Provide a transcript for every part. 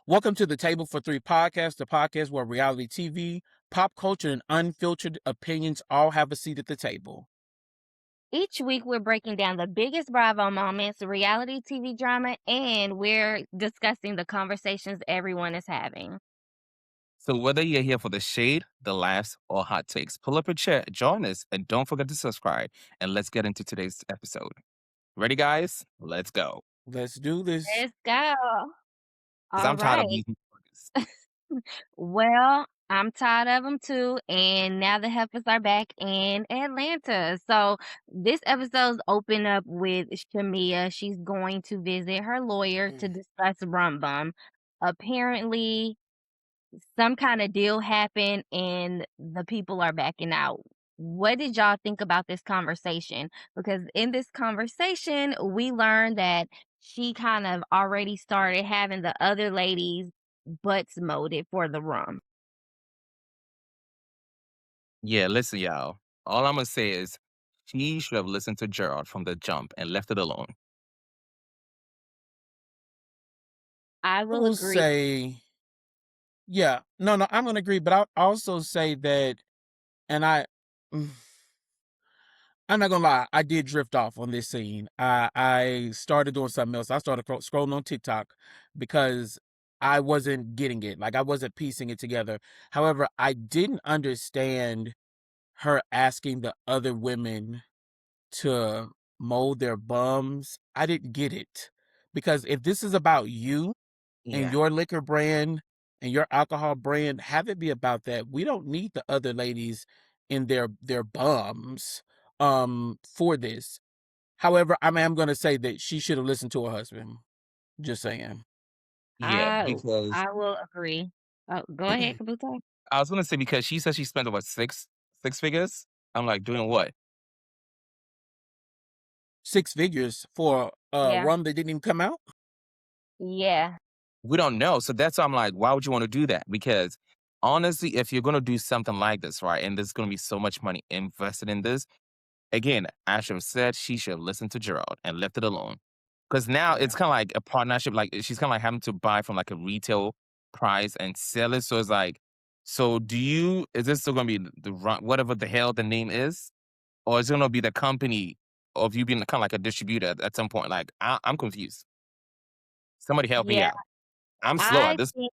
Welcome to the Table for Three podcast, the podcast where reality TV, pop culture, and unfiltered opinions all have a seat at the table. Each week, we're breaking down the biggest Bravo moments, reality TV drama, and we're discussing the conversations everyone is having. So whether you're here for the shade, the laughs, or hot takes, pull up a chair, join us, and don't forget to subscribe. And let's get into today's episode. Ready, guys? Let's go. Let's do this. Let's go. Because All I'm tired of right. these motherfuckers. Well, I'm tired of them too. And now the heifers are back in Atlanta. So this episode's open up with Shamia. She's going to visit her lawyer to discuss Rum Bum. Apparently, some kind of deal happened and the people are backing out. What did y'all think about this conversation? Because in this conversation, we learned that she kind of already started having the other ladies' butts molded for the rum. Yeah, listen, y'all. All I'm going to say is she should have listened to Gerald from the jump and left it alone. I I will will agree. say, no, I'm going to agree, but I'll also say that, and mm, I'm not going to lie, I did drift off on this scene. I started doing something else. I started scrolling on TikTok because I wasn't getting it. Like, I wasn't piecing it together. However, I didn't understand her asking the other women to mold their bums. I didn't get it. Because if this is about you and Yeah. your liquor brand and your alcohol brand, have it be about that. We don't need the other ladies in their bums for this. However, I'm gonna say that she should have listened to her husband. Just saying. Yeah, I because I will agree. Oh, go ahead, Kabuto. I was going to say because she said she spent, what, six figures? I'm like, doing what? 6 figures for Yeah. rum that didn't even come out. Yeah. We don't know. So that's why I'm like, why would you want to do that? Because honestly, if you're going to do something like this, right, and there's going to be so much money invested in this, again, I should have said she should have listened to Gerald and left it alone. Because now Yeah. it's kind of like a partnership. Like she's kind of like having to buy from like a retail price and sell it. So it's like, so is this still going to be whatever the hell the name is? Or is it going to be the company of you being kind of like a distributor at some point? Like, I'm confused. Somebody help me Yeah. out. I'm slow at I this. think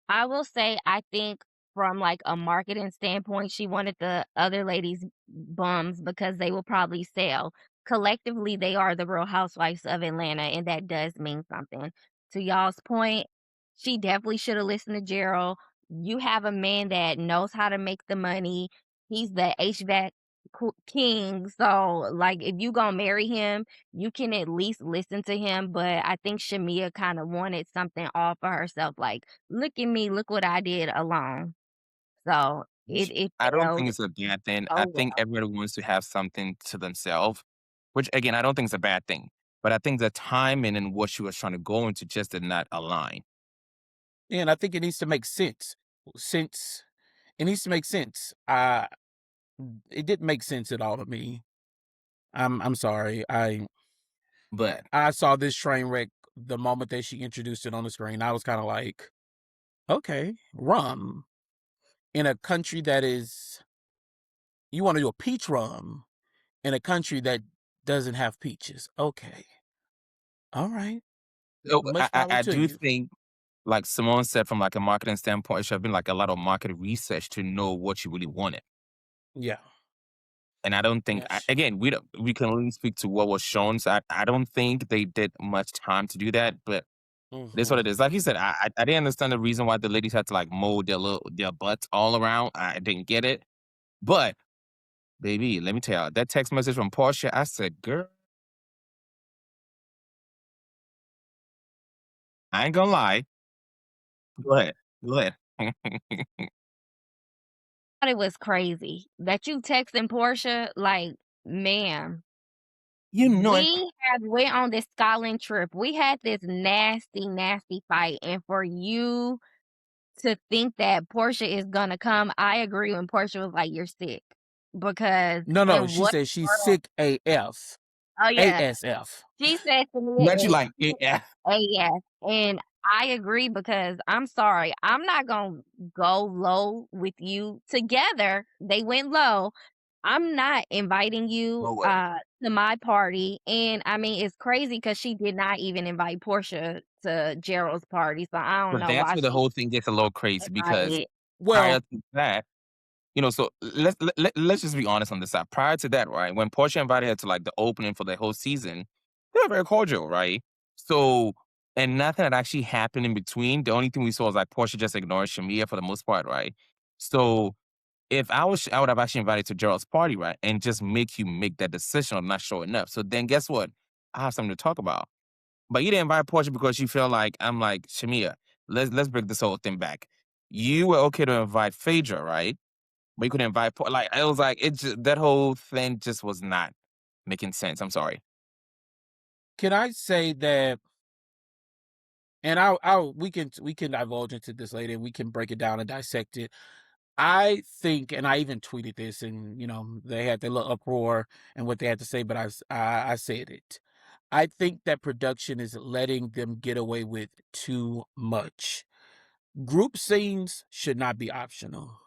I will say, I think from like a marketing standpoint, she wanted the other ladies' bums because they will probably sell. Collectively, they are the Real Housewives of Atlanta, and that does mean something. To y'all's point, she definitely should have listened to Gerald. You have a man that knows how to make the money. He's the HVAC king. So, like, if you gonna marry him, you can at least listen to him. But I think Shamia kind of wanted something all for herself, like, look at me, look what I did alone. So it I don't think failed. it's a bad thing. I Oh, think well. everybody wants to have something to themselves, which again, I don't think is a bad thing. But I think the timing and what she was trying to go into just did not align. Yeah, and I think it needs to make sense. Since it needs to make sense. It didn't make sense at all to me. I'm sorry. But I saw this train wreck the moment that she introduced it on the screen. I was kind of like, okay, rum in a country that is, you want to do a peach rum in a country that doesn't have peaches. Okay, all right, so much power I to do you. think, like Simone said, from like a marketing standpoint, it should have been like a lot of market research to know what you really wanted. Yeah, And I don't think, yes. again, we can only speak to what was shown. So I don't think they did much time to do that. But it is what Mm-hmm. it is. Like you said, I didn't understand the reason why the ladies had to like mold their butts all around. I didn't get it. But baby, let me tell you, that text message from Portia, I said, girl, I ain't gonna lie. Go ahead. Go ahead. Thought it was crazy that you texting Portia, like, ma'am, You know it. we have went on this Scotland trip. We had this nasty, nasty fight, and for you to think that Portia is gonna come, I agree when Portia was like, "You're sick." Because No, in she what said she's world. sick Oh, yeah. ASF. She said to me Not you like, yeah. AF, and I agree because I'm sorry, I'm not gonna go low with you. Together, they went low. I'm not inviting you, No way. to my party, and, I mean, it's crazy because she did not even invite Portia to Gerald's party, so I don't But know that's why where the she whole thing gets a little crazy because invited. prior Well, to that, so let's just be honest on this side. Prior to that, right, when Portia invited her to like the opening for the whole season, they were very cordial, right? So, and nothing had actually happened in between. The only thing we saw was like Portia just ignored Shamia for the most part, right? So, if I would have actually invited to Gerald's party, right, and just make you make that decision of not showing up. So then, guess what? I have something to talk about. But you didn't invite Portia because you feel like I'm like Shamia. Let's break this whole thing back. You were okay to invite Phaedra, right? But you couldn't invite like it was like it just that whole thing just was not making sense. I'm sorry. can I say that, and I'll we can divulge into this later and we can break it down and dissect it. I think, and I even tweeted this, and they had their little uproar and what they had to say, but I said it. I think that production is letting them get away with too much. Group scenes should not be optional.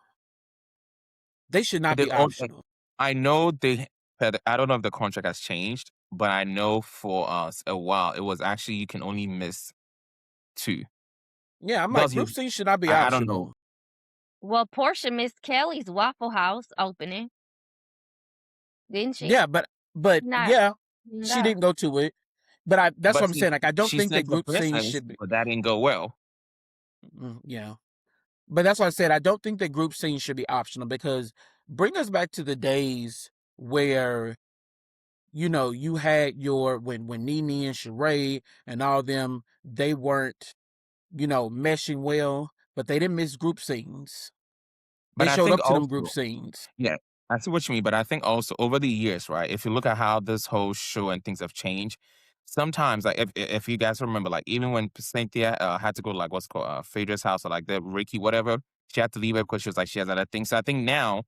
They should But not they be all optional. I know they had I don't know if the contract has changed, but I know for us a while it was actually you can only miss two. Yeah, I'm like, Does group you scenes should not be I don't know. optional. Well, Portia missed Kelly's Waffle House opening, didn't she? Yeah, but Not yeah, she no. didn't go to it. But that's what But I'm see, saying. Like, I don't she think that sent the group scenes presents, should be. but that didn't go well. Yeah. But that's why I said I don't think that group scenes should be optional because bring us back to the days where you had your when Nene and Sheree and all them, they weren't meshing well, but they didn't miss group scenes. But They I showed think up to them group also scenes. yeah, I see what you mean, but I think also over the years, right? If you look at how this whole show and things have changed, sometimes like if you guys remember, like even when Cynthia had to go to like what's called Phaedra's house or like the Ricky whatever, she had to leave it because she was like she has other things. So I think now,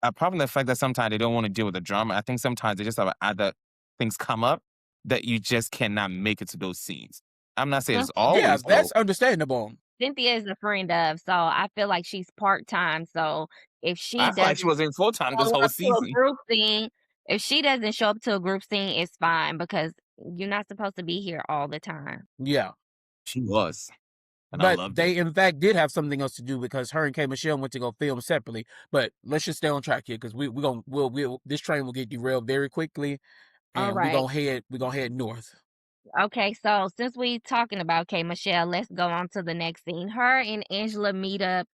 apart from the fact that sometimes they don't want to deal with the drama, I think sometimes they just have other things come up that you just cannot make it to those scenes. I'm not saying it's Yeah, always that's so. understandable. Cynthia is a friend of, so I feel like she's part-time, so if she I feel like she doesn't was in full time this show whole up to a season. group scene if she doesn't show up to a group scene, it's fine because you're not supposed to be here all the time. Yeah. She was, and I But loved it. they in fact did have something else to do because her and K Michelle went to go film separately. But let's just stay on track here because we'll this train will get derailed very quickly and Alright. we're gonna head north. Okay, so since we talking about K Michelle, let's go on to the next scene. Her and Angela meet up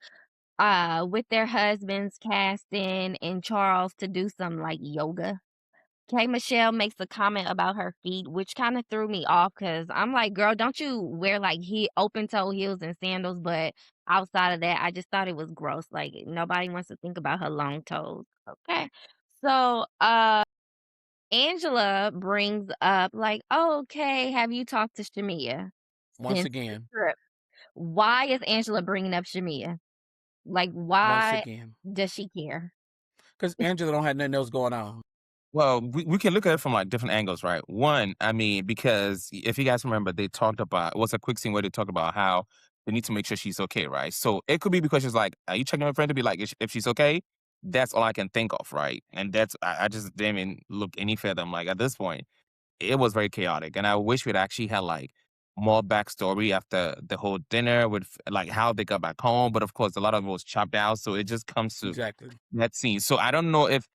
with their husbands, Caston and Charles, to do some like yoga. K Michelle makes a comment about her feet, which kind of threw me off because I'm like, girl, don't you wear like open toe heels and sandals? But outside of that, I just thought it was gross. Like nobody wants to think about her long toes. Okay. So Angela brings up like, oh, okay, have you talked to Shamia Once since the again. trip? Why is Angela bringing up Shamia? Like, Once why again. does she care? Because Angela don't have nothing else going on. Well, we can look at it from like different angles, right? One, I mean, because if you guys remember, they talked about what's a quick scene where they talked about how they need to make sure she's okay, right? So it could be because she's like, are you checking my friend to be like, if she's okay? That's all I can think of, right? And that's I just didn't even look any further. I'm like, at this point, it was very chaotic, and I wish we'd actually had like more backstory after the whole dinner with like how they got back home. But of course, a lot of it was chopped out, so it just comes to Exactly. that scene. So I don't know if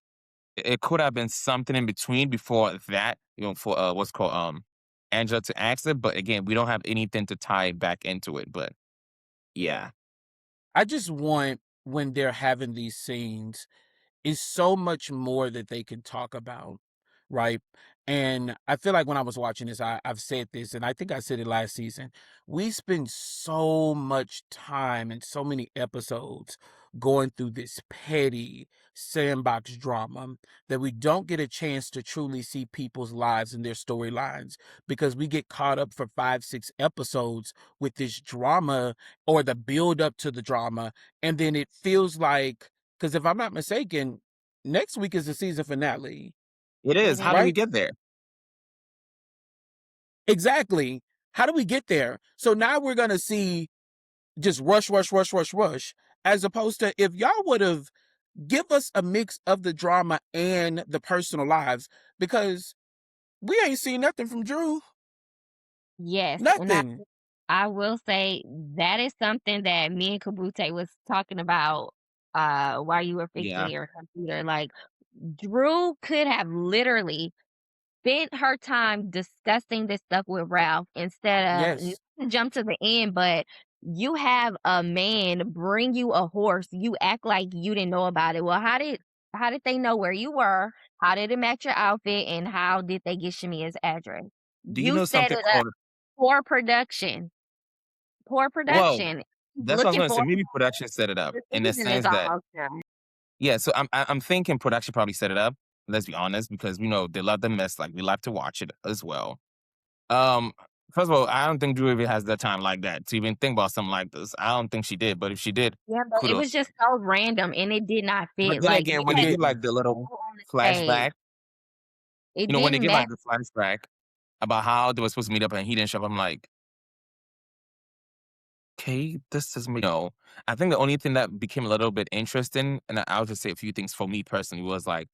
it could have been something in between before that, for what's called Angela to ask it. But again, we don't have anything to tie back into it. But yeah, I just want when they're having these scenes is so much more that they can talk about, right? And I feel like when I was watching this, I've said this, and I think I said it last season. We spend so much time and so many episodes going through this petty sandbox drama that we don't get a chance to truly see people's lives and their storylines because we get caught up for 5, 6 episodes with this drama or the build up to the drama. And then it feels like, because if I'm not mistaken, next week is the season finale, it is. How did Mhm. we right? get there? Exactly. How do we get there? So now we're gonna see just rush, rush, rush, rush, rush, as opposed to if y'all would have give us a mix of the drama and the personal lives, because we ain't seen nothing from Drew. Yes, and Nothing. I will say that is something that me and Kabute was talking about, while you were fixing Yeah. your computer, like, Drew could have literally spent her time discussing this stuff with Ralph instead of not Yes. to jump to the end, but you have a man bring you a horse, you act like you didn't know about it. Well, how did they know where you were? How did it match your outfit? And how did they get Shamia's address? Do you You know set something it up. called Poor production. Poor well, production. that's what I was Looking gonna say. for Maybe production set it up the in the season is sense that almost done. yeah, so I'm thinking production probably set it up, let's be honest, because we know they love the mess, like, we like to watch it as well. Um, First of all, I don't think Drew even has the time like that to even think about something like this. I don't think she did, but if she did, Yeah, but it was kudos. just so random and it did not But fit. then Like again, you when It they had give, like, didn't. the little people on the stage. flashback, It when they didn't give, match. like, the flashback about how they were supposed to meet up and he didn't show up, I'm like, "Okay, this doesn't make" I think the only thing that became a little bit interesting, and I'll just say a few things for me personally, was, like,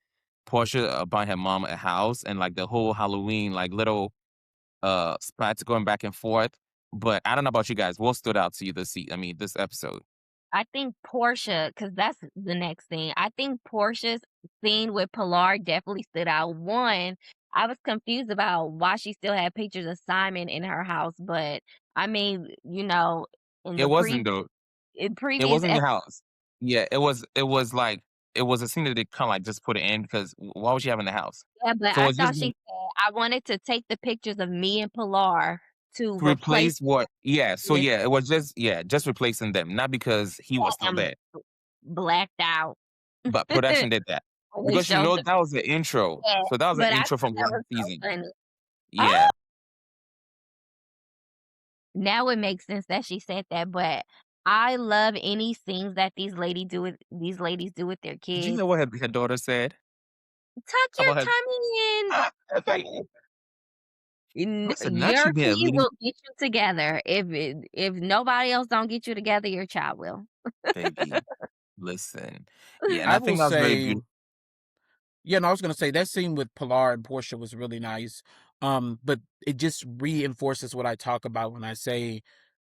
Portia, buying her mom a house and, like, the whole Halloween, like, little, spots going back and forth. But I don't know about you guys, what stood out to you this episode? I think Portia, because that's the next thing. I think Portia's scene with Pilar definitely stood out. One, I was confused about why she still had pictures of Simon in her house, but I mean, in It the wasn't though. It previous wasn't the house. Yeah, it was like it was a scene that they kinda, like, just put it in because why would she have in the house? yeah, but So I it's just thought she said, "I wanted to take the pictures of me and Pilar to to replace replace what yeah, so this yeah, it was just replacing them, not because he was had still him there, blacked out." but production did that. And they Because showed the that was the intro. yeah, So that was the but I intro thought from that last was so season. funny. Oh, Yeah. now it makes sense that she said that, but I love any scenes that these ladies do with their Did you kids. hear what her daughter said Tuck your about her tummy in. it's like, listen, not Your you being a kid leading will get you together. If nobody else don't get you together, your child will. baby, listen. Yeah, and I I will think that was very say, beautiful. yeah, no, I was gonna say that scene with Pilar and Portia was really nice. But it just reinforces what I talk about when I say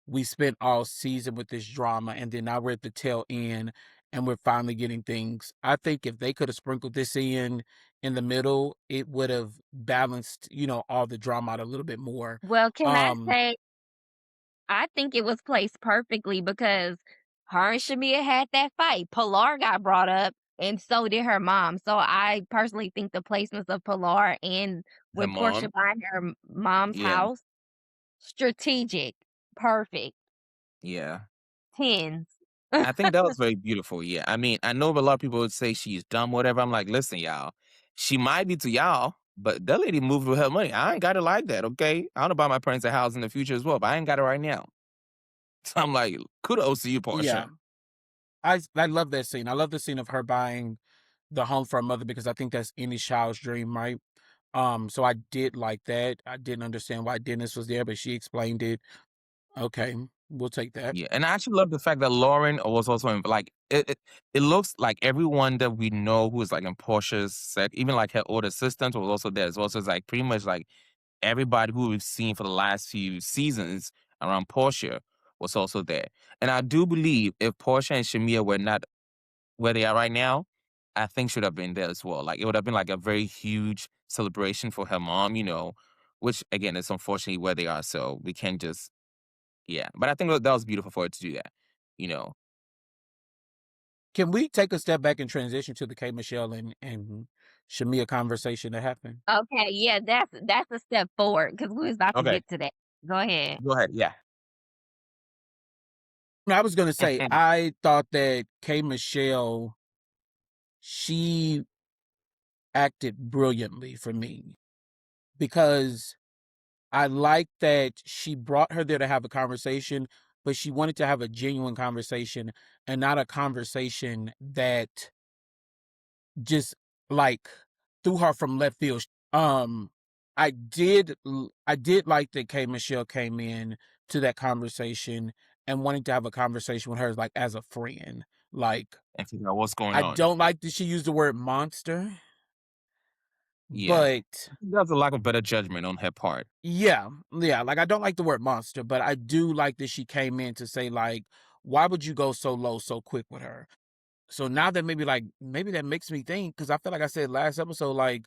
we spent all season with this drama and then now we're at the tail end and we're finally getting things. I think if they could have sprinkled this in the middle, it would have balanced, all the drama out a little bit more. Well, can I Um, say I think it was placed perfectly because her and Shamia had that fight. Pilar got brought up, and so did her mom. So I personally think the placements of Pilar and Her with Portia mom. buying her mom's Yeah, house, strategic, perfect, yeah. tens. I think that was very beautiful. Yeah. I mean, I know a lot of people would say she's dumb, whatever. I'm like, listen, y'all, she might be to y'all, but that lady moved with her money. I ain't got it like that, okay? I want to buy my parents a house in the future as well, but I ain't got it right now. So I'm like, kudos to you, yeah, Portia. I love that scene. I love the scene of her buying the home for her mother because I think that's any child's dream, right? So I did like that. I didn't understand why Dennis was there, but she explained it. Okay, we'll take that. Yeah, and I actually love the fact that Lauren was also in, like it looks like everyone that we know who is like in Portia's set, even like her older assistant was also there as well. So it's like pretty much like everybody who we've seen for the last few seasons around Portia was also there. And I do believe if Portia and Shamia were not where they are right now, I think should have been there as well. Like it would have been like a very huge celebration for her mom, which again is unfortunately where they are. So we can't just yeah. But I think that was beautiful for her to do that, you know. Can we take a step back and transition to the K Michelle and Shamia conversation that happened? Okay, yeah, that's a step forward because we was about to Okay, get to that. Go ahead. go ahead. Yeah. No, I was gonna say I thought that K Michelle, she acted brilliantly for me because I like that she brought her there to have a conversation, but she wanted to have a genuine conversation and not a conversation that just like threw her from left field. I did like that K Michelle came in to that conversation and wanting to have a conversation with her like as a friend. Like and figure out what's going I on. don't like that she used the word monster, Yeah. but I think that's a lack of better judgment on her part. yeah, yeah, like I don't like the word monster, but I do like that she came in to say like, why would you go so low so quick with her? So now that maybe that makes me think because I feel like I said last episode like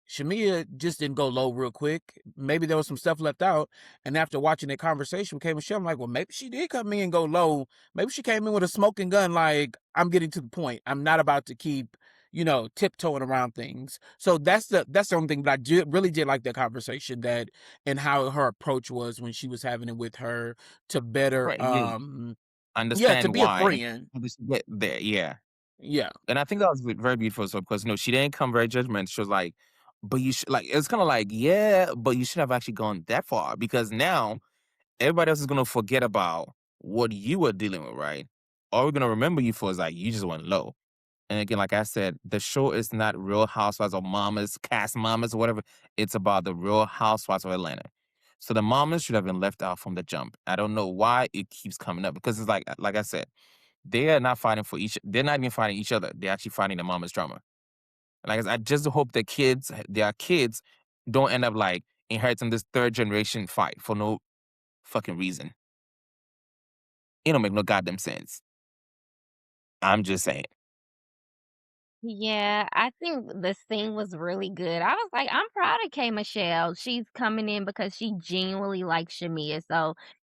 Shamia just didn't go low real quick. Maybe there was some stuff left out. And after watching that conversation with K Michelle, I'm like, well, maybe she did come in and go low. Maybe she came in with a smoking gun, like, I'm getting to the point. I'm not about to keep, tiptoeing around things. So that's the only thing. But really did like that conversation that and how her approach was when she was having it with her to better Right. Yeah. yeah, to Understand be a why. friend. How did she get there? Yeah. Yeah. And I think that was very beautiful. So because she didn't come very judgmental. She was like, but you should like it's kind of like, yeah, but you should have actually gone that far because now everybody else is gonna forget about what you were dealing with, right? All we're gonna remember you for is like you just went low. And again, like I said, the show is not Real Housewives of Mamas, Cast Mamas, or whatever. It's about the Real Housewives of Atlanta. So the mamas should have been left out from the jump. I don't know why it keeps coming up because it's like I said, they are not fighting for each. They're not even fighting each other. They're actually fighting the mama's drama. Like I just hope their kids, don't end up like inheriting this third generation fight for no fucking reason. It don't make no goddamn sense. I'm just saying. Yeah, I think the scene was really good. I was like, I'm proud of K Michelle. She's coming in because she genuinely likes Shamia. So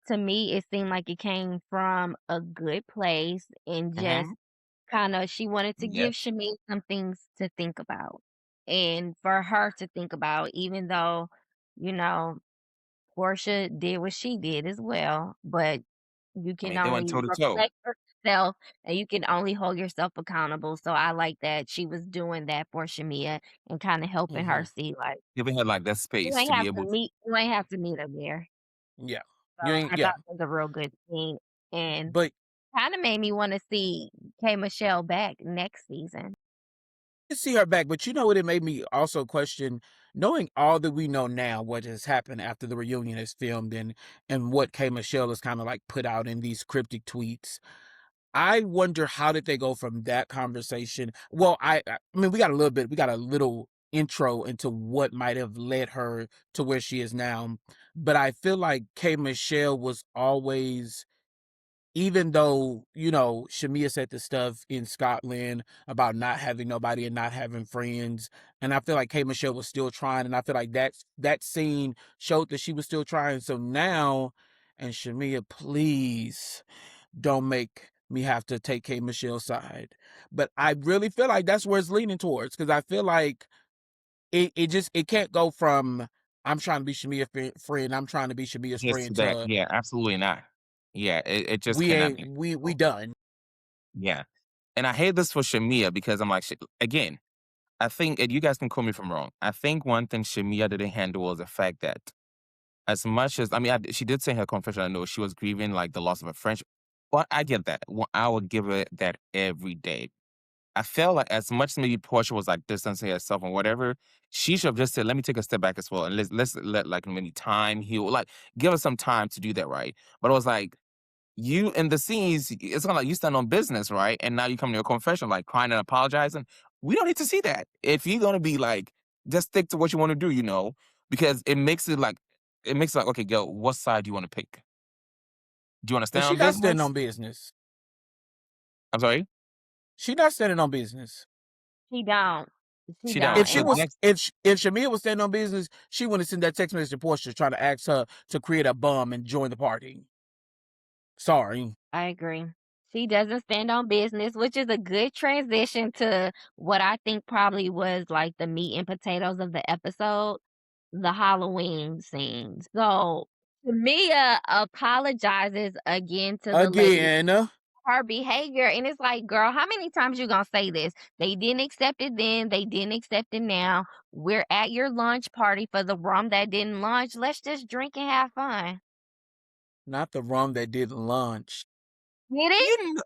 to me, it seemed like it came from a good place and just Hmm. kind of she wanted to Yeah, give Shamia some things to think about. And for her to think about, even though, you know, Portia did what she did as well, but you I can mean they went only toe to toe. reflect for yourself and you can only hold yourself accountable. So I like that she was doing that for Shamia and kind of helping her Hmm. see like Giving her like that space to be able to. you ain't have to meet her there. Yeah. So You ain't I yeah. thought it was a real good thing and But kind of made me want to see K Michelle back next season. to see her back, but you know what? It made me also question, knowing all that we know now, what has happened after the reunion is filmed, and what K Michelle has kind of like put out in these cryptic tweets. I wonder how did they go from that conversation? Well, I mean, we got a little intro into what might have led her to where she is now, but I feel like K Michelle was always, even though, Shamia said the stuff in Scotland about not having nobody and not having friends, and I feel like K Michelle was still trying, and I feel like that scene showed that she was still trying. So now, and Shamia, please don't make me have to take K Michelle's side. But I really feel like that's where it's leaning towards, because I feel like it can't go from I'm trying to be Shamia's friend, I'm trying to be Shamia's Just friend that. to Yeah, absolutely not. Yeah, it just we cannot ain't be. we done. Yeah. And I hate this for Shamia because I'm like, again, I think, and you guys can quote me if I'm wrong. I think one thing Shamia didn't handle was the fact that, as much as, I mean, she did say in her confession, I know she was grieving like the loss of a friendship. But I get that. Well, I would give her that every day. I felt like as much as maybe Portia was like distancing herself and whatever, she should have just said, "Let me take a step back as well, and let's let like maybe time heal. Like give us some time to do that, right?" But it was like you in the scenes, it's kind of like you stand on business, right? And now you come to your confession, like crying and apologizing. We don't need to see that. If you're gonna be like, just stick to what you want to do, because it makes it like, okay, go, what side do you want to pick? Do you want to But stand she on not standing business? on business. I'm sorry, She not standing on business. She don't. She she don't. If don't. she So And was, next, if Shamia was standing on business, she wouldn't have sent that text message to Portia trying to ask her to create a bum and join the party. Sorry. I agree. She doesn't stand on business, which is a good transition to what I think probably was like the meat and potatoes of the episode, the Halloween scene. So Tamia apologizes again to the lady Again. for her behavior. And it's like, girl, how many times you gonna say this? They didn't accept it then, they didn't accept it now. We're at your lunch party for the rum that didn't lunch. Let's just drink and have fun. Not the rum that did lunch. Get it?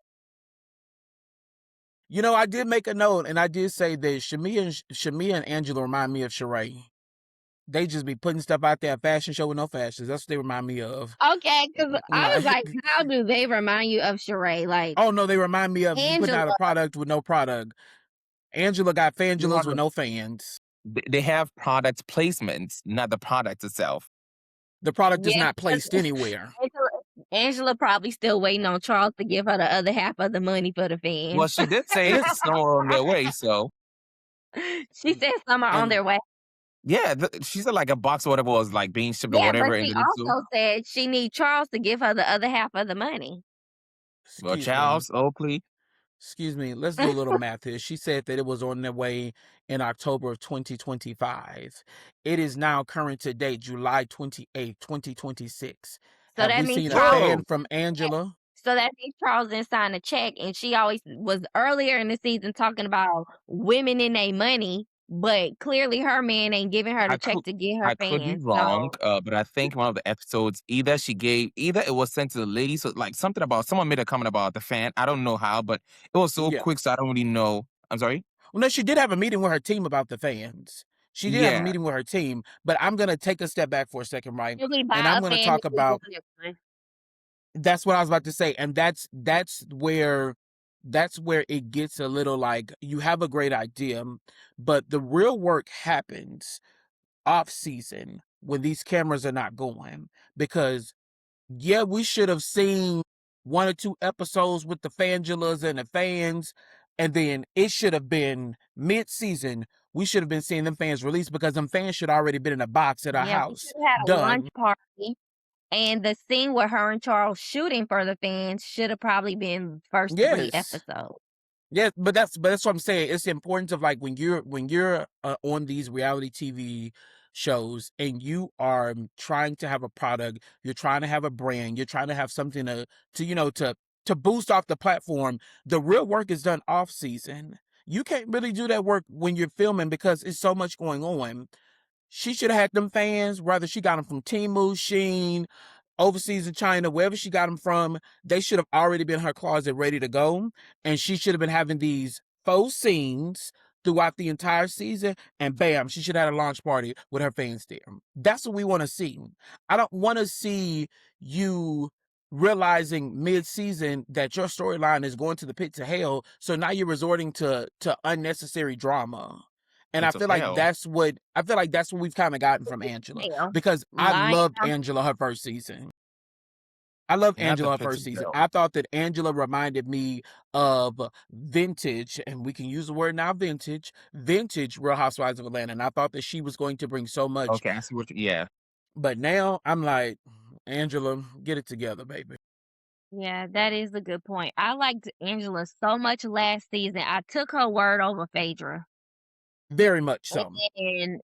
you know, I did make a note, and I did say that Shamia and Angela remind me of Sheree. They just be putting stuff out there, a fashion show with no fashions. That's what they remind me of. Okay, because I was Like, like, how do they remind you of Sheree? Like oh no, they remind me of you putting Angela, out a product with no product. Angela got You know, fangulas with no fans. they have product placements, not the product itself. The product is yeah, not 'cause placed anywhere. Angela, Angela probably still waiting on Charles to give her the other half of the money for the Well, fans. she did say it's somewhere on their way, so She said some are on And their way. yeah, she said like a box or whatever was like being shipped or Yeah, but whatever, and she then so also said she need Charles to give her the other half of the money. well, excuse me. Charles Oakley. Excuse me, let's do a little math here. She said that it was on their way in October of 2025. It is now current to date, July 28th, 2026. So Have that we means seen a Charles. Whoa, fan from Angela? So that means Charles didn't sign a check, and she always was earlier in the season talking about women and their money, but clearly her man ain't giving her I the check could to get her I could be fans. wrong, So but I think one of the episodes either it was sent to the ladies, so like something about someone made a comment about the fan. I don't know how, but it was so Yeah. quick, so I don't really know. I'm sorry. Well, no, she did have a meeting with her team about the fans. She did have a Yeah, meeting with her team, but I'm going to take a step back for a second, right? really And buy I'm a going to fan talk to about get one. that's what I was about to say. And that's where it gets a little like you have a great idea, but the real work happens off season when these cameras are not going. Because yeah, we should have seen one or two episodes with the fangulas and the fans, and then it should have been mid-season. We should have been seeing them fans released because them fans should already been in a box at our Yeah, we house should have had a lunch done. party. And the scene with her and Charles shooting for the fans should have probably been first 3 Yes. episodes. Yeah, but that's what I'm saying. It's the importance of like when you're on these reality TV shows and you are trying to have a product, you're trying to have a brand, you're trying to have something to boost off the platform. The real work is done off season. You can't really do that work when you're filming because it's so much going on. She should have had them fans, whether she got them from Temu, Sheen, overseas in China, wherever she got them from. They should have already been in her closet ready to go. And she should have been having these faux scenes throughout the entire season. And bam, she should have had a launch party with her fans there. That's what we want to see. I don't want to see you realizing mid-season that your storyline is going to the pits of hell. So now you're resorting to unnecessary drama. And I it's a feel like fail. that's what we've kind of gotten from Angela. Hell, Because I lying loved on Angela her first season. I love Not the Angela her pits first of season. hell. I thought that Angela reminded me of vintage, and we can use the word now vintage Real Housewives of Atlanta. And I thought that she was going to bring so much. Okay, I see what. Yeah, But now I'm like, Angela, get it together, baby. Yeah, that is a good point. I liked Angela so much last season. I took her word over Phaedra. Very much so. And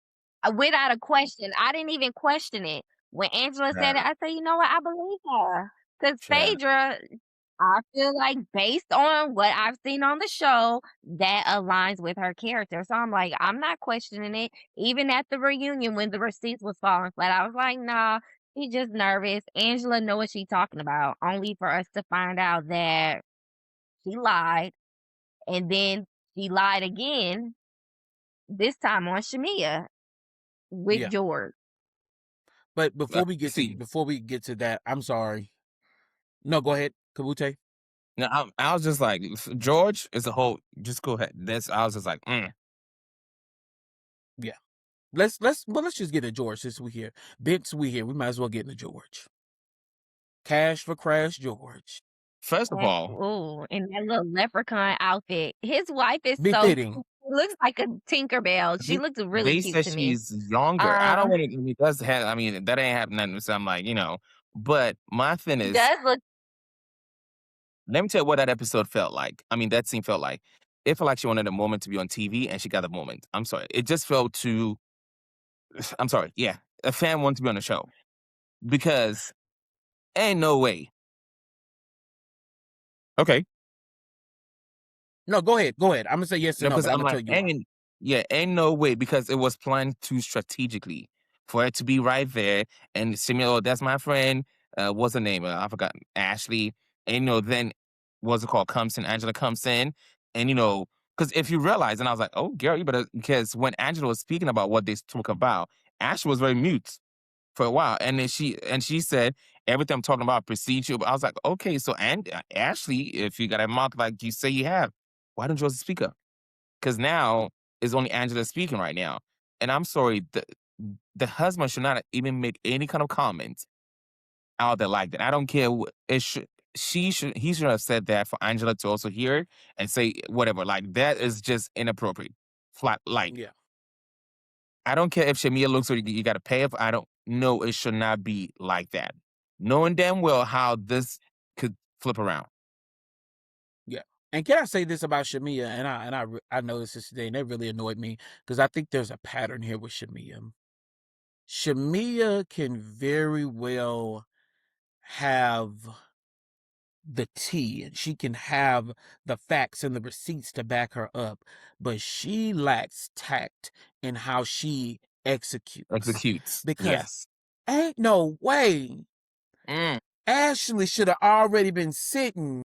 without a question, I didn't even question it. When Angela said it, right, I said, you know what? I believe her. Because right. Phaedra, I feel like based on what I've seen on the show, that aligns with her character. So I'm like, I'm not questioning it. Even at the reunion when the receipts was falling flat, I was like, nah, she's just nervous. Angela know what she's talking about. Only for us to find out that she lied. And then she lied again, this time on Shamia with Yeah. George. But See, before we get to that, I'm sorry. No, go ahead, Kabute. now I was just like George is a whole. Just go ahead. This I was just like, Yeah. Let's just get to George since we here. Bits we here. We might as well get into George. Cash for Crash George. First of all, Ooh, in that little leprechaun outfit. His wife is so cute. Befitting. She looks like a Tinkerbell. She looks really they cute said to me. she's younger. I don't Um, want to. I mean, that's I mean, that ain't happening. So I'm like, But my thing she is, does look let me tell you what that episode felt like. I mean, that scene felt like. It felt like she wanted a moment to be on TV, and she got the moment. I'm sorry. It just felt too. I'm sorry. Yeah, a fan wants to be on the show because ain't no way. Okay. No, go ahead. Go ahead. I'm gonna say yes or No, no, because but I'm I'm gonna like, tell you why. ain't no way because it was planned too strategically for it to be right there. And Samuel, that's my friend. What's her name? I forgot. Ashley. And then what's it called? Comes in. Angela comes in, and because if you realize, and I was like, oh, girl, you better because when Angela was speaking about what they spoke about, Ashley was very mute for a while, and then she said everything I'm talking about precedes you. But I was like, okay, so and Ashley, if you got a mouth like you say you have, why don't you just speak up? Because now it's only Angela speaking right now, and I'm sorry, the husband should not even make any kind of comment out there like that. I don't care. It should. He should have said that for Angela to also hear it and say whatever. Like that is just inappropriate. Flat. Like Yeah. I don't care if Shamia looks or you got to pay it. I don't know. It should not be like that. Knowing damn well how this could flip around. Yeah. And can I say this about Shamia? I noticed this today, and it really annoyed me because I think there's a pattern here with Shamia. Shamia can very well have the tea, and she can have the facts and the receipts to back her up, but she lacks tact in how she executes. Executes. Because Yes. ain't no way Mm. Ashley should have already been sitting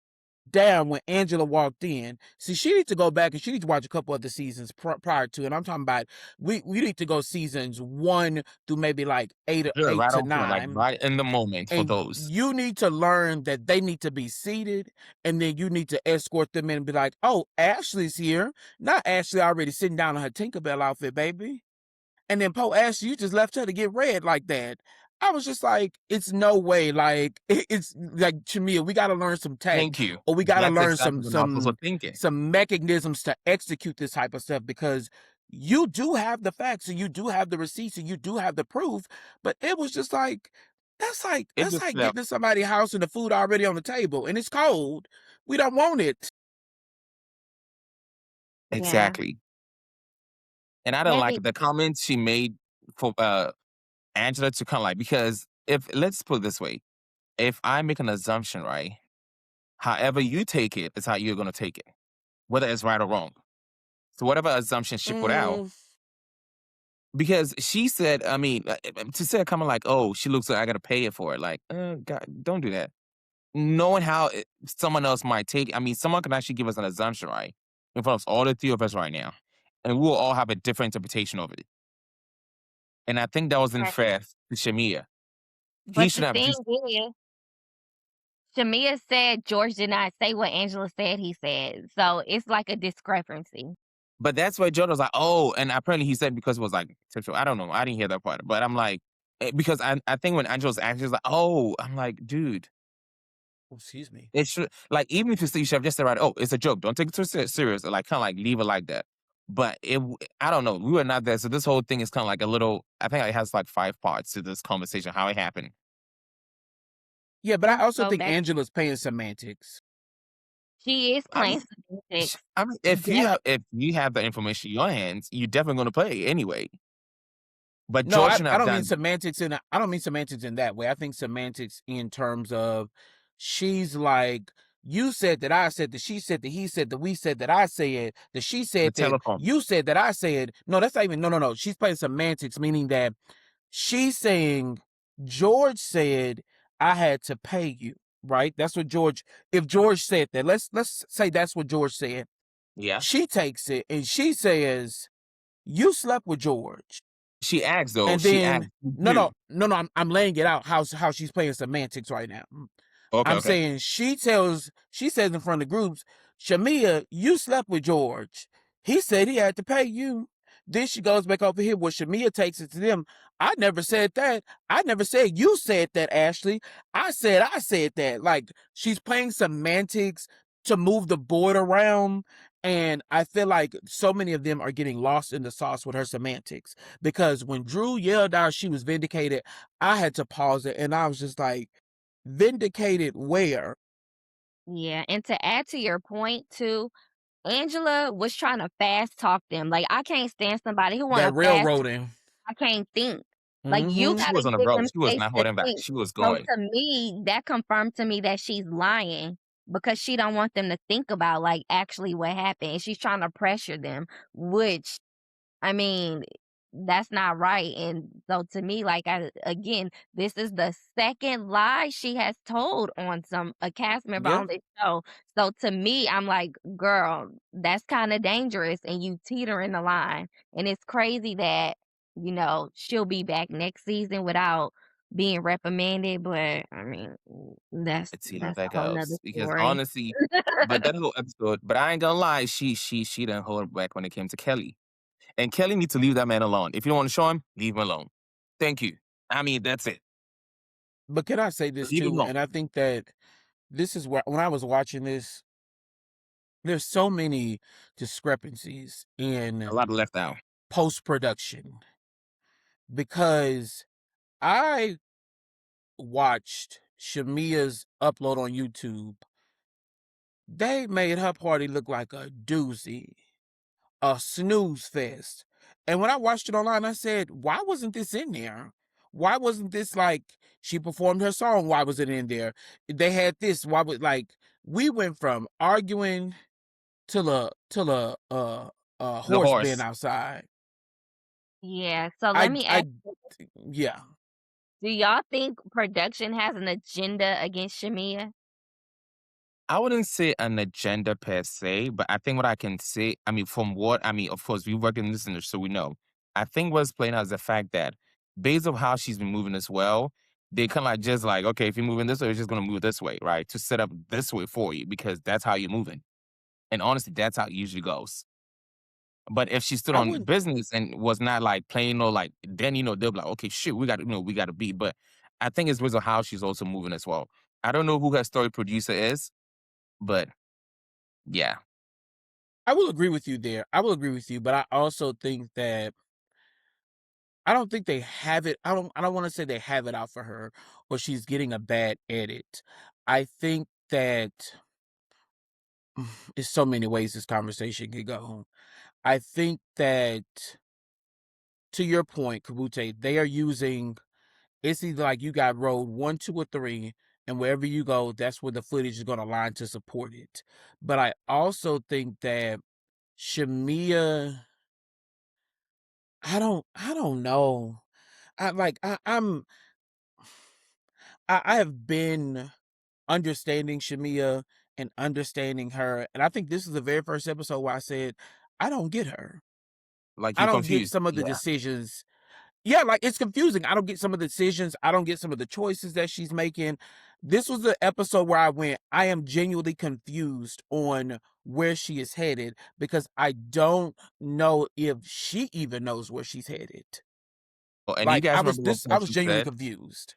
down when Angela walked in. See, she needs to go back and she needs to watch a couple other seasons prior to, and I'm talking about we need to go seasons 1 through maybe like Sure, eight right to on point, like 9, right in the moment for and those. you need to learn that they need to be seated, and then you need to escort them in and be like, oh, Ashley's here. Not Ashley already sitting down in her Tinkerbell outfit, baby. And then Poe Ashley, you just left her to get read like that. I was just like, it's no way. Like it's like Shamia, we got to learn some tact, Thank you. or we got to That's learn exactly what I was also thinking. some mechanisms to execute this type of stuff, because you do have the facts and you do have the receipts and you do have the proof. But it was just like It that's just like felt getting to somebody's house and the food already on the table and it's cold. We don't want it. Yeah. exactly. And I didn't like Maybe the comments she made for Angela to kind of like, because if let's put it this way, if I make an assumption, right, however you take it is how you're gonna take it, whether it's right or wrong. So whatever assumption she put out, Mm, because she said, I mean, to say a comment like, "Oh, she looks like I gotta pay it for it," like, God, don't do that. Knowing how someone else might take it, I mean, someone can actually give us an assumption, right, in front of all the three of us right now, and we'll all have a different interpretation of it. And I think that was right. unfair to Shamia. He But should the have thing just, is, Shamia said George did not say what Angela said he said. So it's like a discrepancy. but that's why Jordan was like, "Oh," and apparently he said because it was like sexual. I don't know. I didn't hear that part, but I'm like, because I think when Angela's actually was like, "Oh," I'm like, dude, oh, excuse me. it should like even if you should have just said right, "Oh, it's a joke. Don't take it too serious," or like kind of like leave it like that. But I don't know. We were not there, so this whole thing is kind of like a little. I think it has like 5 parts to this conversation, how it happened. Yeah, but I Let's also go think back. Angela's playing semantics. She is I playing mean, semantics. I mean, Def- if you have the information in your hands, you're definitely going to play anyway. But No, George shouldn't I have don't mean done. semantics I don't mean semantics in that way. I think semantics in terms of she's like, you said that I said that she said that he said that we said that I said that she The said that telephone. you said that I said. No, that's not even no. She's playing semantics, meaning that she's saying George said I had to pay you, right? That's what George, if George said that, let's say that's what George said. Yeah. She takes it and she says, you slept with George. She asked though. And She then asked you. I'm laying it out how she's playing semantics right now. Okay, I'm okay. saying she says in front of groups, Shamia, you slept with George. He said he had to pay you. Then she goes back over here where Shamia takes it to them. I never said that. I never said you said that, Ashley. I said that. Like she's playing semantics to move the board around. And I feel like so many of them are getting lost in the sauce with her semantics. Because when Drew yelled out she was vindicated, I had to pause it and I was just like, vindicated where? yeah. And to add to your point too, Angela was trying to fast talk them. Like I can't stand somebody who want That to fast. railroading. I can't think. Like you Mm-hmm. She got to was on the give road. them She was space not to holding back. think. She was So going. to me, that confirmed to me that she's lying because she don't want them to think about like actually what happened, and she's trying to pressure them, which I mean, that's not right. And so to me, like again, this is the second lie she has told on a cast member Yeah. on this show. So to me, I'm like, girl, that's kind of dangerous, and you teetering the line. And it's crazy that she'll be back next season without being reprimanded, but I mean, that's Let's see how that's that a whole nother goes. Because story. honestly, but that whole episode, but I ain't gonna lie, she didn't hold back when it came to Kelly. And Kelly needs to leave that man alone. If you don't want to show him, leave him alone. Thank you. I mean, that's it. But can I say this Leave him too? alone. And I think that this is where when I was watching this, there's so many discrepancies A in lot left out. post production because I watched Shamia's upload on YouTube. They made her party look like a doozy, a snooze fest. And when I watched it online, I said, why wasn't this in there? Why wasn't this like she performed her song? Why was it in there? They had this. Why would like we went from arguing till a The horse being horse. outside. Yeah, so let I me I ask, yeah. do y'all think production has an agenda against Shamia? I wouldn't say an agenda per se, but I think what I can say, I mean, from what I mean, of course, we work in this industry, so we know. I think what's playing out is the fact that based on how she's been moving as well, they kind of like just like, okay, if you're moving this way, it's just gonna move this way, right? To set up this way for you because that's how you're moving. And honestly, that's how it usually goes. But if she stood I on wouldn't business and was not like playing or like, then they'll be like, okay, shit, we got to, we got to be. But I think it's because of how she's also moving as well. I don't know who her story producer is, but yeah. I will agree with you there. I will agree with you, but I also think that I don't think they have it. I don't want to say they have it out for her or she's getting a bad edit. I think that there's so many ways this conversation could go. I think that to your point, Kabute, they are using it's either like you got road 1, 2, or 3, and wherever you go, that's where the footage is gonna line to support it. But I also think that Shamia, I don't know. I like I have been understanding Shamia and understanding her, and I think this is the very first episode where I said, I don't get her. Like I you don't get confused. some of the Yeah. decisions. Yeah, like it's confusing. I don't get some of the decisions. I don't get some of the choices that she's making. This was the episode where I went, I am genuinely confused on where she is headed because I don't know if she even knows where she's headed. Oh, and you Like guys remember one I point was she genuinely said, confused.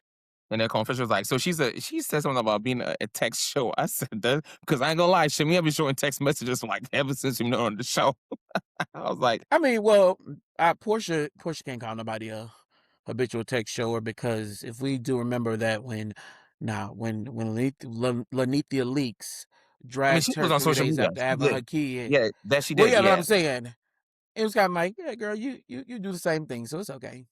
and their confession was like, so she said something about being a text show. I said that because I ain't gonna lie, Shamia been showing text messages like ever since you know on the show. I was like, I mean, well, Portia can't call nobody a habitual text shower because if we do remember that when Lanithia Leaks I mean, she dragged was her on 3 social days media. after She having her did. kid. Yeah, that she Well, did. yeah, but Yeah. I'm saying it was kind of like, yeah, girl, you do the same thing, so it's okay.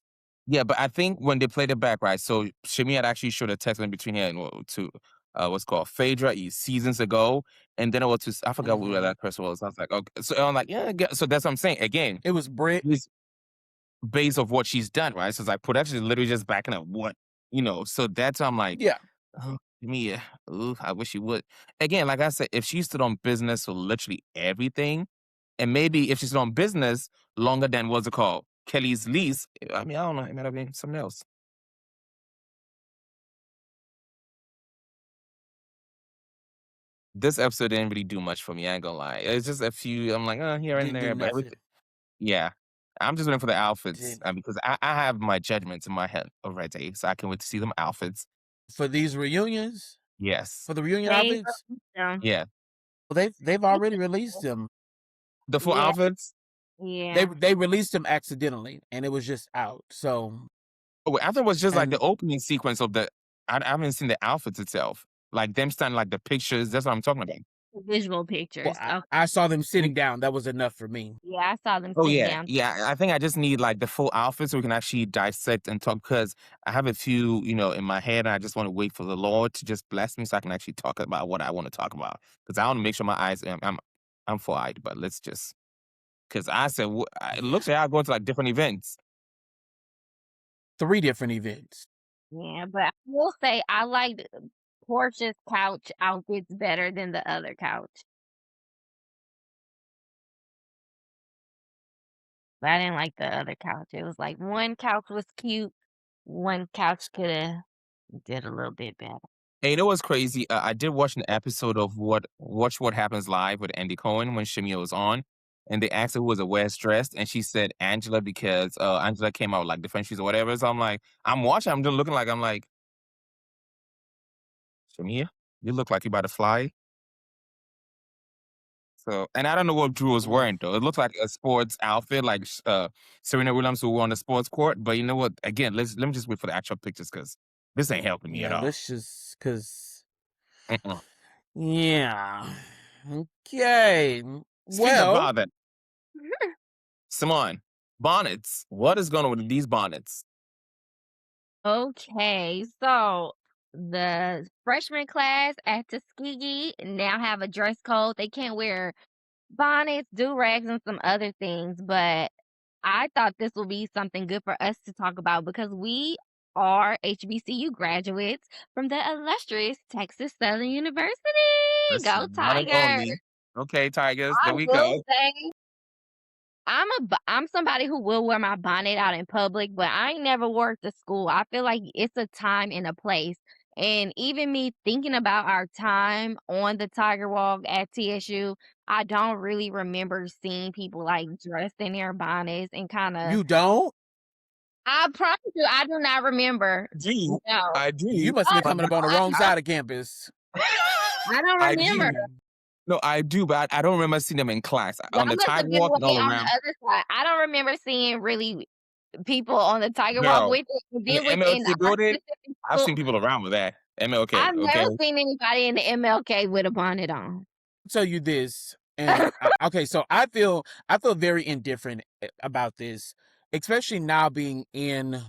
Yeah, but I think when they played it back, right? So Shimmy had actually showed a text in between here and to what's called Phaedra seasons ago, and then it was to I forgot who Hmm. that person was. I was like, okay, so I'm like, yeah, so that's what I'm saying. Again, It was Brent. this base of what she's done, right? So it's like production is literally just backing up what. So that's why I'm like, Yeah, oh, me, ooh, I wish you would. Again, like I said, if she stood on business for literally everything, and maybe if she stood on business longer than what's it called Kelly's lease, I mean, I don't know, it might have been something else. This episode didn't really do much for me, I ain't gonna lie. It's just a few I'm like, here and didn't do there, but nothing. everything yeah. I'm just waiting for the outfits, Didn't because I have my judgments in my head already, so I can wait to see them outfits. for these reunions, Yes. for the reunion They outfits. released them. Yeah. Well, they've already released them. The full Yeah, outfits? They yeah. they released them accidentally, and it was just out. So Oh, wait, I thought it was just like the and opening sequence of I haven't seen the outfits itself. Like them standing like the pictures, that's what I'm talking about. Visual well, pictures. I, Okay. I saw them sitting down. That was enough for me. Yeah, I saw them Oh sitting yeah, down. yeah. I think I just need like the full outfit so we can actually dissect and talk because I have a few, in my head. And I just want to wait for the Lord to just bless me so I can actually talk about what I want to talk about. Because I want to make sure my eyes. I'm full eyed, but let's just because I said it Yeah, looks like I'm going to like different events. 3 different events. Yeah, but I will say I liked Portia's couch outfits better than the other couch. But I didn't like the other couch. It was like one couch was cute, one couch coulda did a little bit better. And you know what's crazy? I did watch an episode of Watch What Happens Live with Andy Cohen when Shamia was on, and they asked her who was the worst dressed, and she said Angela because Angela came out with, like different shoes or whatever. So I'm like, I'm watching, I'm just looking like I'm like, Shamia, you look like you about to fly. So, and I don't know what Drew was Mm, wearing though. It looked like a sports outfit, like Serena Williams who wore on the sports court. But you know what? Again, let me just wait for the actual pictures because this ain't helping me at yeah, all. let's just cause Mm-mm. yeah. Okay. Speaking Well, about that, Simone, bonnets. What is going on with these bonnets? Okay, so the freshman class at Tuskegee now have a dress code. They can't wear bonnets, do-rags, and some other things, but I thought this would be something good for us to talk about because we are HBCU graduates from the illustrious Texas Southern University. Go Listen, one and Tigers! only. Okay, Tigers, I there we will go. say I'm somebody who will wear my bonnet out in public, but I ain't never wore it to school. I feel like it's a time and a place. And even me thinking about our time on the Tiger Walk at TSU, I don't really remember seeing people like dressed in their bonnets and kind of. you don't? I promise you, I do not remember. Do No, I You do? must have oh been no, But coming up on the wrong I side of campus. I don't I remember. do. No, I do, but I don't remember seeing them in class Well, on I the must have been sidewalk and way all on the around. other side. I don't remember seeing really people on the Tiger Walk Girl, with it, and in the then within MLK our building, specific I've school, seen people around with that. MLK, I've okay? never seen anybody in the MLK with a bonnet on. Tell you this, and okay, so I feel very indifferent about this, especially now being in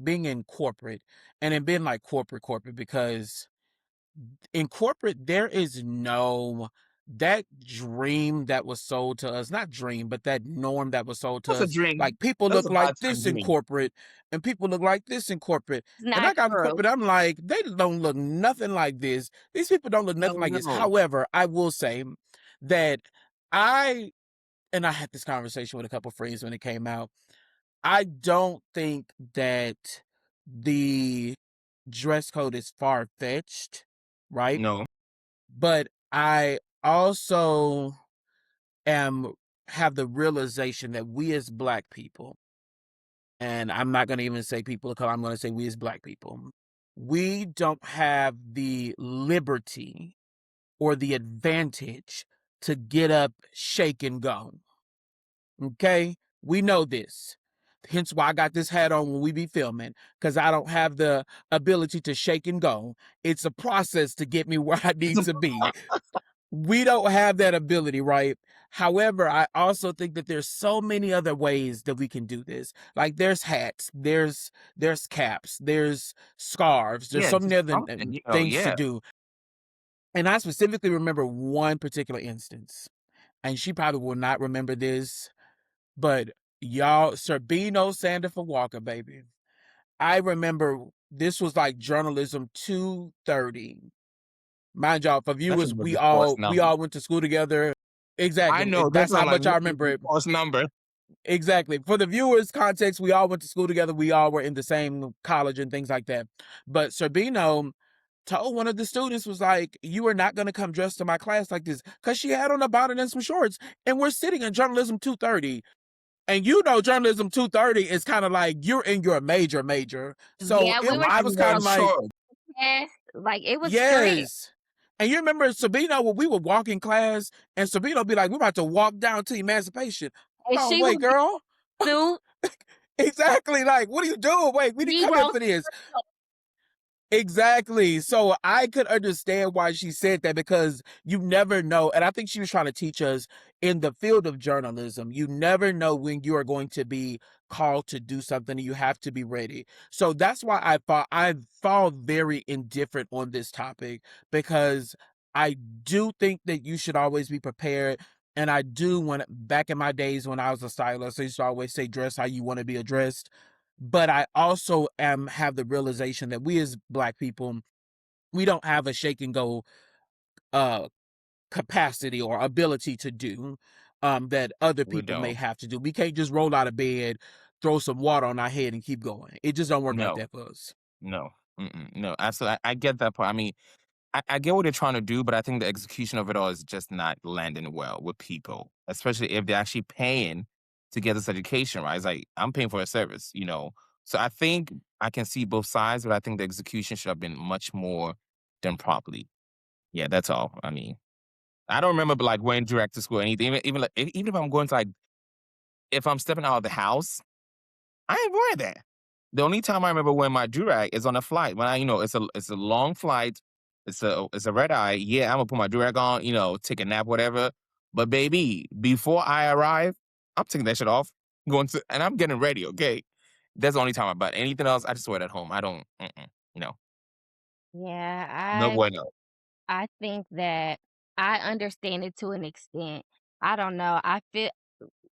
being in corporate and it being like corporate because in corporate there is no that dream that was sold to us, not dream, but that norm that was sold to That's a us, dream. like people That's look a like part-time this in dream. corporate and people look like this in corporate, It's and I not got in true. corporate, I'm like, they don't look nothing like this, these people don't look Oh, nothing like this. no. However, I will say that I I had this conversation with a couple friends when it came out. I don't think that the dress code is far fetched, right? No. But I also am have the realization that we as black people, and I'm not going to even say people of color, I'm going to say we as black people, we don't have the liberty or the advantage to get up, shake, and go. Okay? We know this. Hence why I got this hat on when we be filming, because I don't have the ability to shake and go. It's a process to get me where I need to be. We don't have that ability, right? However, I also think that there's so many other ways that we can do this. Like there's hats, there's caps, there's scarves, there's Yeah, so many just other something, things to yeah. do. And I specifically remember one particular instance, and she probably will not remember this, but y'all, Serbino Sandifer Walker, baby. I remember this was like journalism 230. Mind y'all, for That viewers, should be the course we number. all went to school together. I Exactly. know, that's That's what I'm how like, much I what is remember the it. course number? Exactly. For the viewers' context, we all went to school together. We all were in the same college and things like that. But Serbino told one of the students, was like, you are not going to come dressed to my class like this, because she had on a bonnet and some shorts, and we're sitting in journalism 230. And you know, journalism 230 is kind of like you're in your major. So Yeah, we were I Why was you kind wearing of like, shorts? fast, like it was strict. yes. And you remember Sabino when we would walk in class, and Sabino be like, we're about to walk down to Emancipation. And Hold on, she wait, would be girl. suit, Exactly. Like, what are you doing? Wait, we didn't come here zero for this. Exactly. So I could understand why she said that, because you never know. And I think she was trying to teach us in the field of journalism, you never know when you are going to be called to do something and you have to be ready. So that's why I fall very indifferent on this topic, because I do think that you should always be prepared. And I do, when back in my days when I was a stylist, I used to always say, dress how you want to be addressed. But I also have the realization that we as black people, we don't have a shake and go uh capacity or ability to do. that other We people may don't. have to do. We can't just roll out of bed, throw some water on our head, and keep going. It just don't work like No, that for us. no, no. Absolutely, I get that part. I mean, I get what they're trying to do, but I think the execution of it all is just not landing well with people, especially if they're actually paying to get this education, right? It's like I'm paying for a service, you know. So I think I can see both sides, but I think the execution should have been much more done properly. Yeah, that's all. I mean, I don't remember like wearing direct to school or anything. Even like, even if I'm going to like if I'm stepping out of the house, I ain't wearing that. The only time I remember wearing my durag is on a flight when it's a long flight, it's a red eye. Yeah, I'm gonna put my durag on, you know, take a nap, whatever. But baby, before I arrive, I'm taking that shit off, going to, and I'm getting ready. Okay, that's the only time. But anything else, I just wear it at home. I don't, no, Yeah, no bueno. I think that I understand it to an extent. I don't know. I feel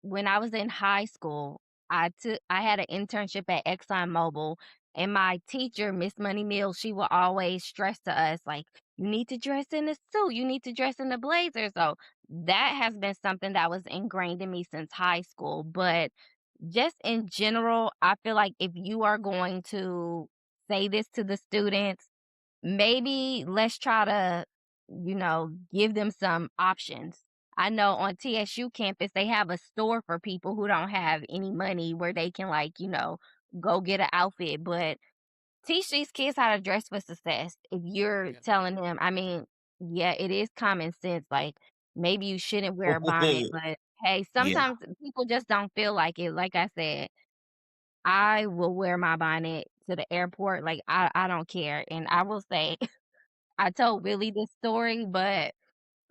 when I was in high school, I had an internship at ExxonMobil, and my teacher, Miss Money Mills, she would always stress to us like, "You need to dress in a suit. You need to dress in a blazer." So that has been something that was ingrained in me since high school. But just in general, I feel like if you are going to say this to the students, maybe let's try to, give them some options. I know on TSU campus, they have a store for people who don't have any money where they can, like, go get an outfit. But teach these kids how to dress for success. If you're Yeah. telling them, I mean, yeah, it is common sense. Like, maybe you shouldn't wear a bonnet, but hey, Yeah, sometimes people just don't feel like it. Like I said, I will wear my bonnet to the airport. Like, I don't care. And I will say, I told Willie this story, but,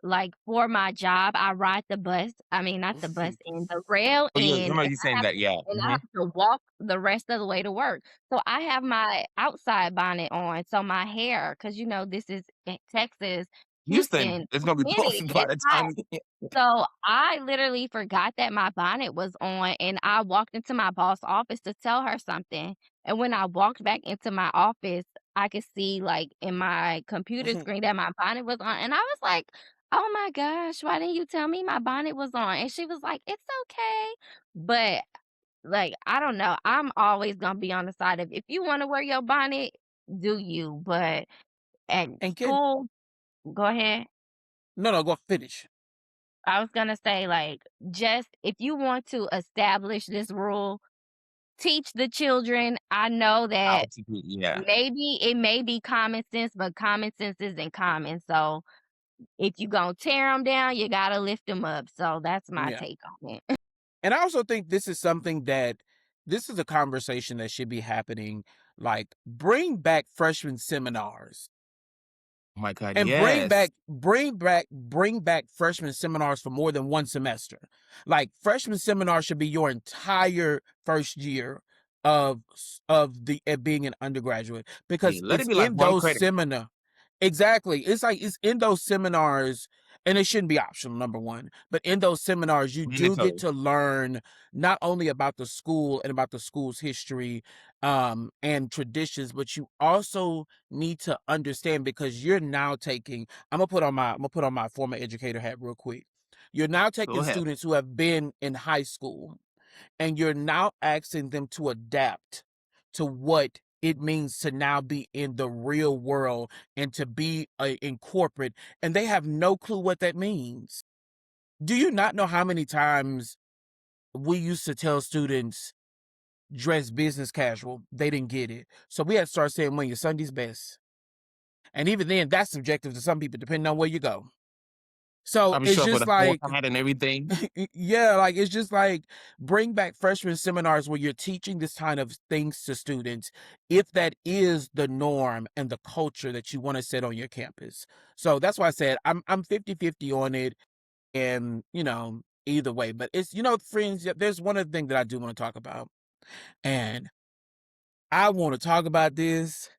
like, for my job, I ride the bus I mean, not the bus and the rail, oh yeah, I and remember you saying that. Yeah, I have to walk the rest of the way to work. So I have my outside bonnet on, so my hair, because this is Texas, Houston Houston, is gonna be humidity, posted by it's the hot. time. So, I literally forgot that my bonnet was on, and I walked into my boss' office to tell her something, and when I walked back into my office, I could see, like, in my computer screen that my bonnet was on, and I was like, "Oh my gosh, why didn't you tell me my bonnet was on?" And she was like, "It's okay." But, like, I don't know, I'm always gonna be on the side of if you wanna wear your bonnet, do you, but at And can school go ahead. no, no, go finish. I was gonna say, like, just if you want to establish this rule, teach the children. I know How that to do, yeah. maybe it may be common sense, but common sense isn't common. So if you gonna tear them down, you gotta lift them up. So that's my Yeah. take on it. And I also think this is something that this is a conversation that should be happening. Like, bring back freshman seminars. Oh my God, And yes. bring back freshman seminars for more than one semester. Like, freshman seminars should be your entire first year of the being an undergraduate, Yeah, because let it it's be like in one those credit. seminar exactly. It's like it's in those seminars, and it shouldn't be optional, number one. But in those seminars, you do get Mandatory. to learn not only about the school and about the school's history and traditions, but you also need to understand, because you're now taking I'm gonna put on my former educator hat real quick. You're now Go taking ahead. students who have been in high school, and you're now asking them to adapt to what it means to now be in the real world and to be in corporate, and they have no clue what that means. Do you not know how many times we used to tell students dress business casual? They didn't get it. So we had to start saying, when your Sunday's best. And even then, that's subjective to some people, depending on where you go. So I'm it's sure for just the whole like, hat and everything. yeah, like it's just like, bring back freshman seminars where you're teaching this kind of things to students, if that is the norm and the culture that you want to set on your campus. So that's why I said I'm 50-50 on it, and either way. But it's, friends, there's one other thing that I do want to talk about. And I want to talk about this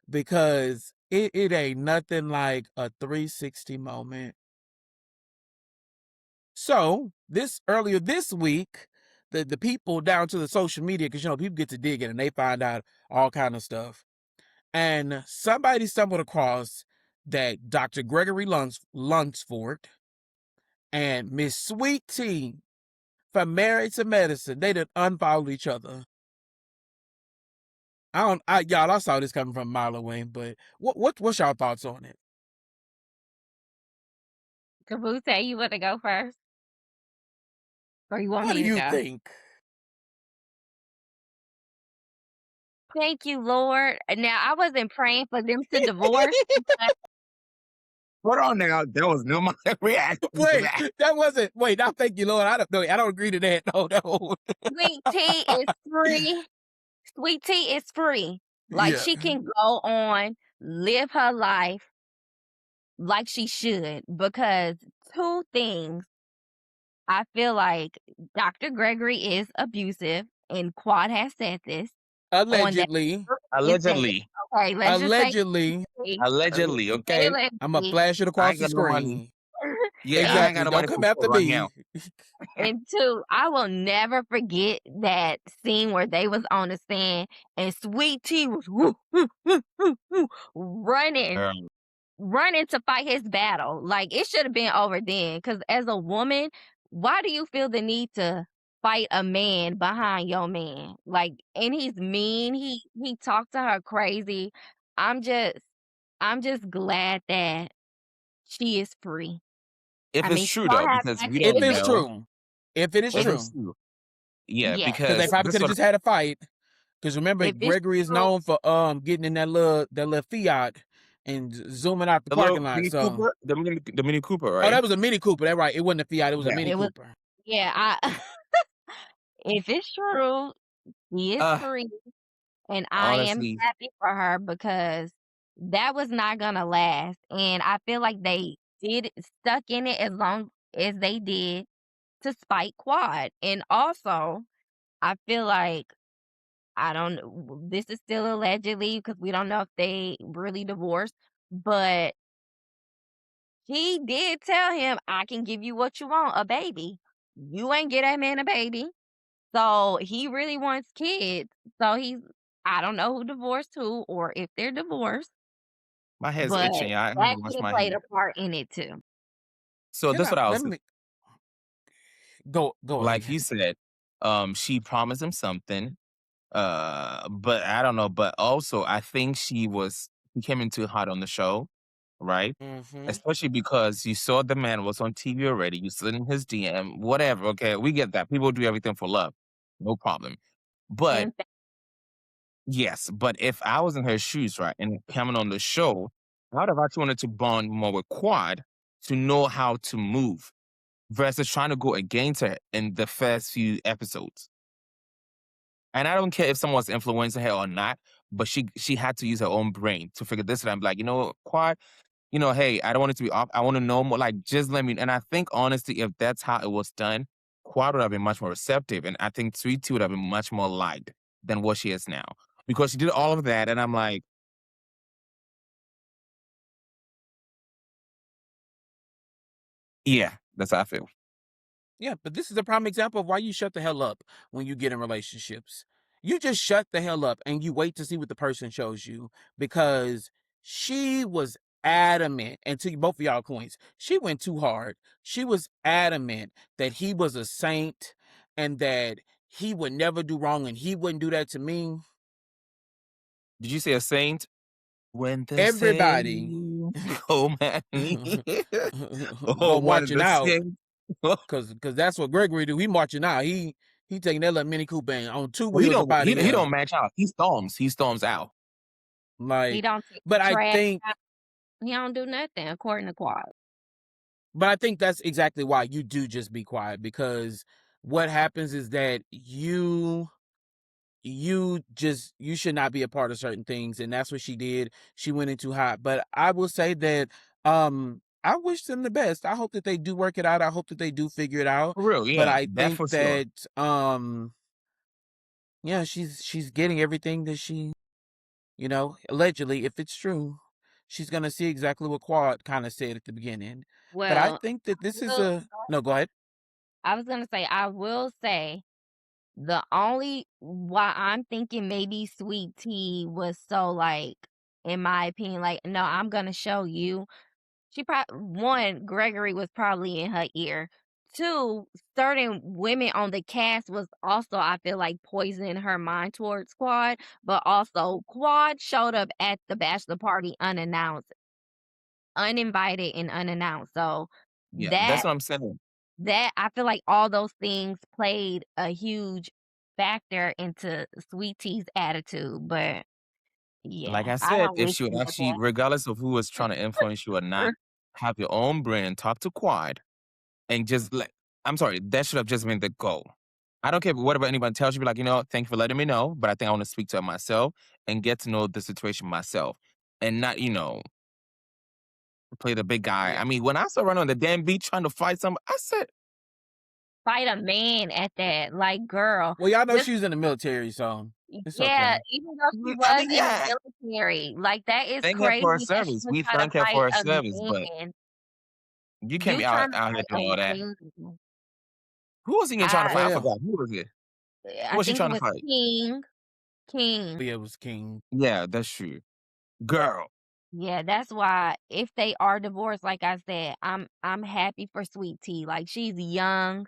because it ain't nothing like a 360 moment. So this earlier this week, the people down to the social media, because people get to digging and they find out all kind of stuff. And somebody stumbled across that Dr. Gregory Lunsford and Miss Sweet Tea from Married to Medicine, they done unfollowed each other. Y'all, I saw this coming from a mile away, but what's y'all thoughts on it? Kabute, you want to go first? Or you want What do me to you go? think? Thank you, Lord. Now, I wasn't praying for them to divorce, but Hold on now. There was no my reaction to Wait, that. that wasn't. Wait, I thank you, Lord. I don't know. I don't agree to that. No, no. Sweet Tea is free. Sweet Tea is free. Like, Yeah, she can go on, live her life like she should, because two things. I feel like Dr. Gregory is abusive, and Quad has said this on that allegedly, instance. Allegedly. Okay, let's just say allegedly. Allegedly, say okay? I'm gonna allegedly. flash it I across ain't the got no money. screen. Yeah, I And ain't got Exactly. no Don't money come for after food right now. me. and two, I will never forget that scene where they was on the stand and Sweet Tea was running, Girl, running to fight his battle. Like, it should have been over then. Because as a woman, why do you feel the need to fight a man behind your man? Like, and he's mean. He talked to her crazy. I'm just I'm just glad that she is free. if I it's mean, true she though, don't have because we If don't it's activities. know true, if it is If if it's true, true. Yeah, yes, because they because probably this could have what just had a fight. Because remember, if it's Gregory is true, known for getting in that little Fiat and zooming out the the little parking lot. Mini So, Cooper, the Mini Cooper, oh, right? that was a Mini Cooper. That's right. It wasn't a Fiat. It was a Yeah. Mini it was Cooper. yeah, I if it's true, he is Uh, free, and I am honestly, happy for her because that was not gonna last, and I feel like they did stuck in it as long as they did to spite Quad, and also, I feel like I don't this is still allegedly because we don't know if they really divorced, but he did tell him, "I can give you what you want, a baby. You ain't get that man a baby." So he really wants kids. So I don't know who divorced who or if they're divorced, my head's but itching. Yeah, I need that to wash could have my played head. a part in it too. So Can this I what I let was me go like. ahead. He said, she promised him something. But I don't know. But also, I think he came in too hot on the show, right? Mm-hmm. Especially because you saw the man was on TV already. You slid in his DM, whatever. Okay, we get that. People do everything for love, no problem. But And yes, but if I was in her shoes, right, and coming on the show, I would have actually wanted to bond more with Quad to know how to move versus trying to go against her in the first few episodes. And I don't care if someone's influencing her or not, but she had to use her own brain to figure this out. I'm like, Quad, hey, I don't want it to be off. I want to know more. Like, just let me. And I think honestly, if that's how it was done, Quad would have been much more receptive, and I think Sweet Tea would have been much more liked than what she is now because she did all of that, and I'm like, yeah, that's how I feel. Yeah, but this is a prime example of why you shut the hell up when you get in relationships. You just shut the hell up and you wait to see what the person shows you because she was adamant, and to both of y'all points, she went too hard. She was adamant that he was a saint and that he would never do wrong and he wouldn't do that to me. Did you say a saint? When the Everybody saints go mad, oh, go one of marching the out saints. because that's what Gregory do. He marching out. He taking that little Mini Cooper and on two Well, he wheels up don't out he, of he here. don't match out. He storms out. he Like, don't take the but I trash think, out. He don't do nothing according to Quad. but I think that's exactly why you do just be quiet because what happens is that you should not be a part of certain things, and that's what she did. She went into hot, but I will say that I wish them the best. I hope that they do work it out. I hope that they do figure it out. For real, But yeah, I that think for sure. that yeah, she's getting everything that she, allegedly, if it's true, she's gonna see exactly what Quad kind of said at the beginning. But I Well, think that this is well, a no. Go ahead. I was gonna say, I will say the only why I'm thinking maybe Sweet Tea was so like, in my opinion, like, no, I'm gonna show you. She probably one, Gregory was probably in her ear. Two, certain women on the cast was also, I feel like, poisoning her mind towards Quad, but also Quad showed up at the bachelor party unannounced, uninvited and unannounced. So Yeah, that that's what I'm saying. that I feel like all those things played a huge factor into Sweet Tea's attitude. But Like yeah, I I said, don't if wish she would you actually, regardless of who was trying to influence you or not, the have your own brand, talk to Quad, and just let. I'm sorry, that should have just been the goal. I don't care whatever anyone tells you. Be like, thank you for letting me know, but I think I want to speak to her myself and get to know the situation myself, and not, play the big guy. Yeah. I mean, when I saw her on the damn beach trying to fight somebody, I said, fight a man at that, like, girl, Well, y'all know just she was in the military, so it's yeah, okay. even though she I was mean, in the yeah, military, like, that is thank her for her crazy that she service. was We trying to thank her fight for her a service, but man. you can't You be trying to out here fight a doing all that. man. Who was he even trying to I fight? Oh I yeah. forgot. Who was it? Who I was she think it trying to was fight? King. Oh, yeah, it was King. Yeah, that's true. Girl, Yeah, that's why if they are divorced, like I said, I'm happy for Sweet Tea. Like, she's young.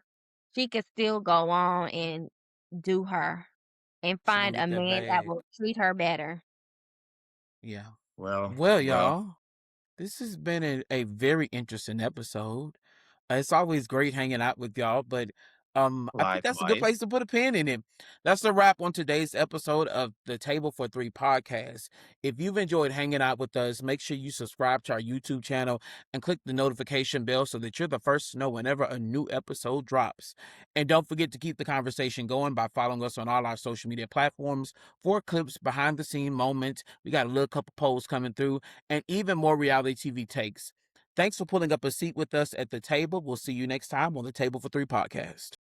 She could still go on and do her and She gonna find a get that man that bag. will treat her better. Yeah. well, Well, well, y'all, this has been a very interesting episode. It's always great hanging out with y'all, but I think that's a good likewise. place to put a pin in it. That's a wrap on today's episode of the Table for Three podcast. If you've enjoyed hanging out with us, make sure you subscribe to our YouTube channel and click the notification bell so that you're the first to know whenever a new episode drops. And don't forget to keep the conversation going by following us on all our social media platforms for clips, behind the scene moments. We got a little couple polls coming through and even more reality TV takes. Thanks for pulling up a seat with us at the table. We'll see you next time on the Table for Three podcast.